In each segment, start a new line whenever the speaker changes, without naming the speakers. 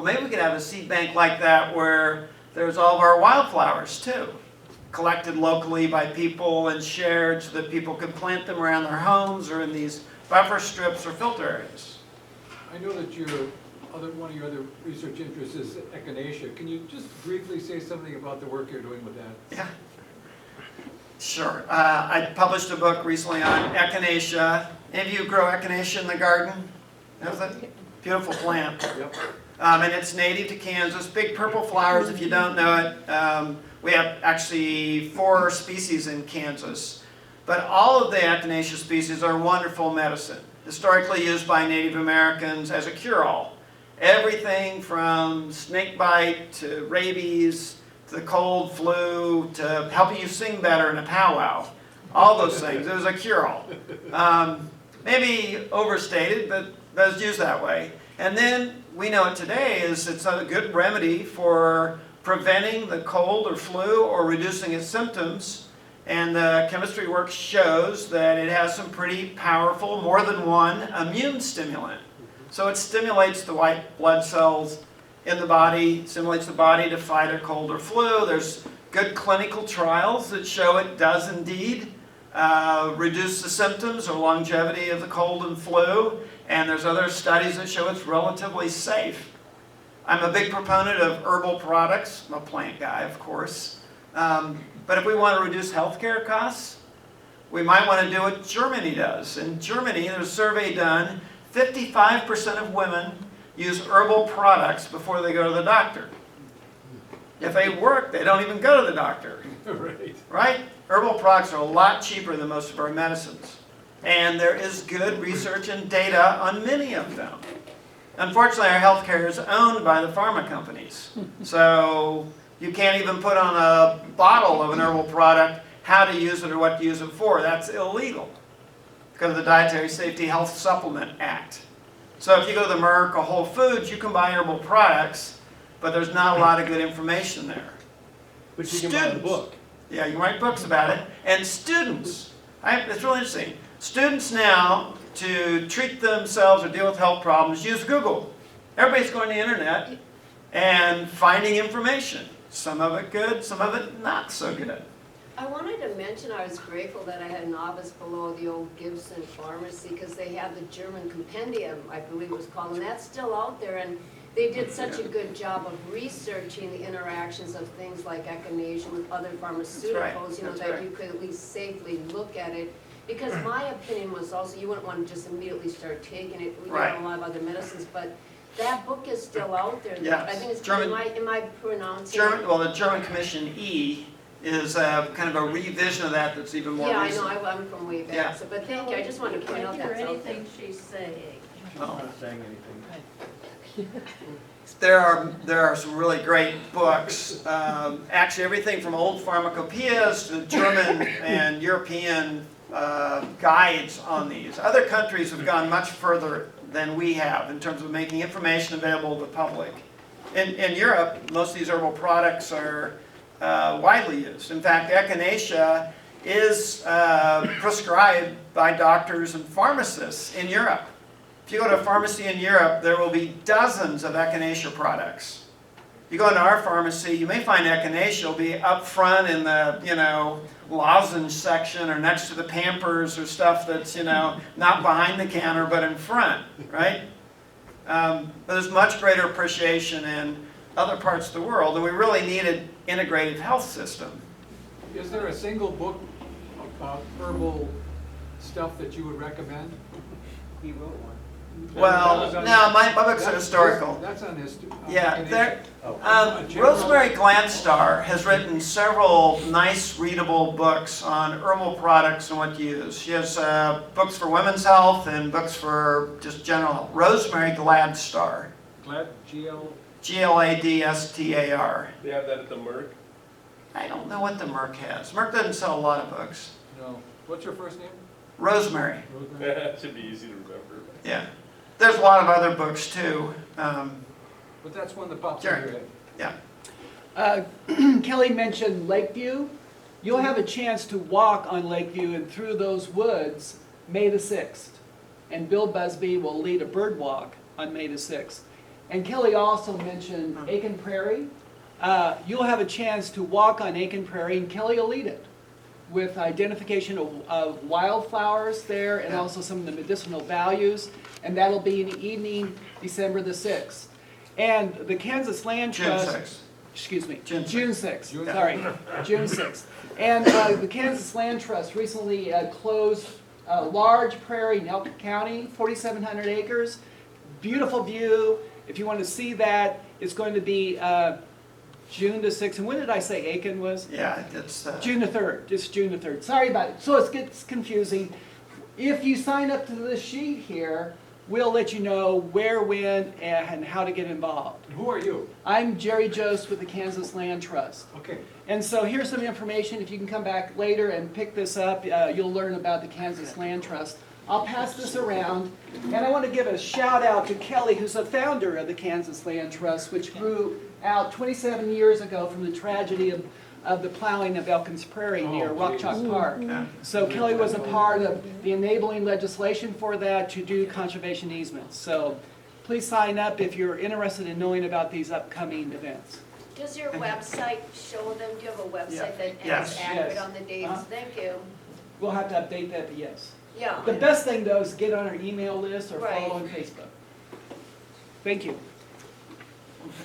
Maybe we could have a seed bank like that where there's all of our wildflowers too, collected locally by people and shared so that people could plant them around their homes or in these buffer strips or filter areas.
I know that one of your other research interests is echinacea. Can you just briefly say something about the work you're doing with that?
Yeah, sure. I published a book recently on echinacea. Any of you grow echinacea in the garden? That's a beautiful plant.
Yep.
And it's native to Kansas. Big purple flowers, if you don't know it. We have actually 4 species in Kansas. But all of the echinacea species are wonderful medicine, historically used by Native Americans as a cure-all. Everything from snake bite to rabies to the cold, flu, to helping you sing better in a powwow. All those things. It was a cure-all. Maybe overstated, but it's used that way. And then we know it today is it's a good remedy for preventing the cold or flu or reducing its symptoms. And the chemistry work shows that it has some pretty powerful, more than one, immune stimulant. So it stimulates the white blood cells in the body, stimulates the body to fight a cold or flu. There's good clinical trials that show it does indeed reduce the symptoms or longevity of the cold and flu. And there's other studies that show it's relatively safe. I'm a big proponent of herbal products. I'm a plant guy, of course. But if we want to reduce healthcare costs, we might want to do what Germany does. In Germany, there's a survey done, 55% of women use herbal products before they go to the doctor. If they work, they don't even go to the doctor. Right? Herbal products are a lot cheaper than most of our medicines. And there is good research and data on many of them. Unfortunately, our healthcare is owned by the pharma companies. So you can't even put on a bottle of an herbal product how to use it or what to use it for. That's illegal because of the Dietary Safety Health Supplement Act. So if you go to the Merck or Whole Foods, you can buy herbal products, but there's not a lot of good information there.
But you can buy the book.
Yeah, you can write books about it. And students, it's really interesting. Students now, to treat themselves or deal with health problems, use Google. Everybody's going to the internet and finding information. Some of it good, some of it not so good.
I wanted to mention I was grateful that I had an office below the old Gibson Pharmacy because they had the German compendium, I believe it was called, and that's still out there. And they did such a good job of researching the interactions of things like echinacea with other pharmaceuticals, you know, that you could at least safely look at it. Because my opinion was also, you wouldn't want to just immediately start taking it. We have a lot of other medicines, but that book is still out there.
Yes.
I think it's
German,
am I pronouncing
it? Well, the German Commission E is kind of a revision of that that's even more recent.
I know, I'm from way back.
Yeah.
So, but thank you, I just wanted to point out that's out there.
anything she's saying.
She's not saying anything.
There are some really great books. Actually, everything from old pharmacopoeias to German and European guides on these. Other countries have gone much further than we have in terms of making information available to the public. In Europe, most of these herbal products are widely used. In fact, echinacea is prescribed by doctors and pharmacists in Europe. If you go to a pharmacy in Europe, there will be dozens of echinacea products. You go into our pharmacy, you may find echinacea will be up front in the, lozenge section or next to the Pampers or stuff that's, not behind the counter but in front, right? But there's much greater appreciation in other parts of the world, and we really need an integrated health system.
Is there a single book about herbal stuff that you would recommend?
He wrote one.
Well, no, my books are historical.
That's on history.
Yeah, Rosemary Gladstar has written several nice readable books on herbal products and what to use. She has books for women's health and books for just general health. Rosemary Gladstar. Gladstar.
They have that at the Merck?
I don't know what the Merck has. Merck doesn't sell a lot of books.
No. What's your first name?
Rosemary.
That should be easy to remember.
Yeah. There's a lot of other books too.
But that's one that pops
Sure.
in your head.
Yeah.
Kelly mentioned Lakeview. You'll have a chance to walk on Lakeview and through those woods May the 6th. And Bill Busby will lead a bird walk on May the 6th. And Kelly also mentioned Aiken Prairie. You'll have a chance to walk on Aiken Prairie, and Kelly will lead it with identification of wildflowers there and
Yeah.
also some of the medicinal values. And that'll be in the evening, December the 6th. And the Kansas Land
June
Trust.
6th.
Excuse me,
June
June 6th,
June
sorry, June 6th. And the Kansas Land Trust recently closed a large prairie in Elk County, 4,700 acres. Beautiful view. If you want to see that, it's going to be June the 6th. And when did I say Aiken was?
Yeah, it's,
June the 3rd, just June the 3rd. Sorry about it. So it gets confusing. If you sign up to this sheet here, we'll let you know where, when, and how to get involved.
And who are you?
I'm Jerry Jost with the Kansas Land Trust.
Okay.
And so here's some information. If you can come back later and pick this up, you'll learn about the Kansas Land Trust. I'll pass this around. And I want to give a shout out to Kelly, who's the founder of the Kansas Land Trust, which grew out 27 years ago from the tragedy of the plowing of Elkins Prairie near
Oh,
Rock
geez.
Chalk Park.
yeah.
So Kelly was a part of the enabling legislation for that to do conservation easements. So please sign up if you're interested in knowing about these upcoming events.
Does your website show them, do you have a website that
Yes.
is accurate
Yes.
on the dates?
Huh?
Thank you.
We'll have to update that, but yes.
Yeah.
The best thing though is get on our email list or
Right.
follow on Facebook. Thank you.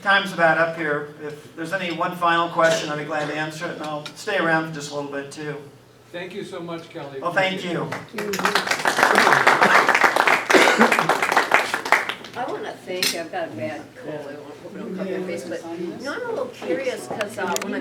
Time's about up here. If there's any one final question, I'd be glad to answer it, and I'll stay around for just a little bit too.
Thank you so much, Kelly.
Well, thank
Appreciate
you.
I want to thank you, I've got a bad cold, I hope it don't cover your face, but you know, I'm a little curious, because when I